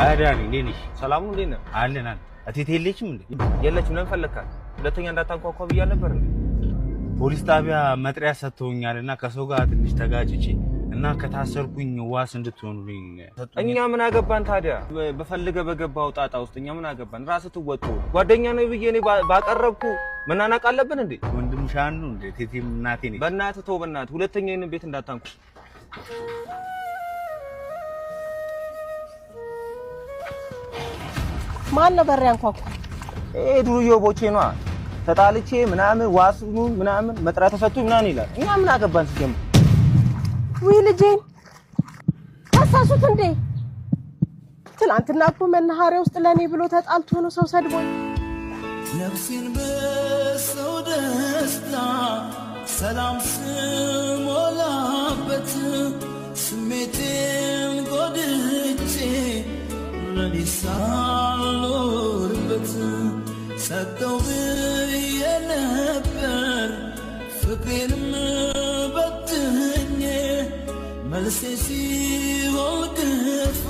አዳኒ እንዴት ሰላም ነው? እንዴት ነህ? አለን እቴቴ የለችም እንዴ? የለችም። ለምን ፈለካት? ሁለተኛ እንዳታንኳኳ ብያ ነበር እንዴ? ፖሊስ ጣቢያ መጥሪያ ሰጥተውኛልና ከሰው ጋር ትንሽ ተጋጭቼ እና ከታሰርኩኝ ዋስ እንድትሆኑልኝ እኛ ምን አገባን ታዲያ? በፈልገ በገባው ጣጣ ውስጥ እኛ ምን አገባን? ራስህ ትወጡ። ጓደኛ ነው ብዬ እኔ ባቀረብኩ መናናቅ አለብን እንዴ? ወንድም ሻን ነው እንዴ? ቴቴም እናቴ ነኝ። በእናትህ ተው፣ በእናትህ ሁለተኛ ይሄንን ቤት እንዳታንኩ። ማን ነበር ያንኳኩ? ዱርዬው ቦቼ ነዋ። ተጣልቼ ምናምን ዋስኑ ምናምን መጥሪያ ተሰጥቶኝ ምናምን ይላል። እኛ ምን አገባን ሲጀምር? ወይ ልጄን ታሳሱት እንዴ? ትናንትና እኮ መናኸሪያ ውስጥ ለኔ ብሎ ተጣልቶ ነው ሰው ሰድቦኝ። ነፍሴን በሰው ደስታ ሰላም ስሞላበት ስሜቴን ጎድቼ ለኔ ሳልኖርበት ሰጠው ብዬ ነበር ፍቅሬንም በትኜ መልሴ ሲሆን ግፋ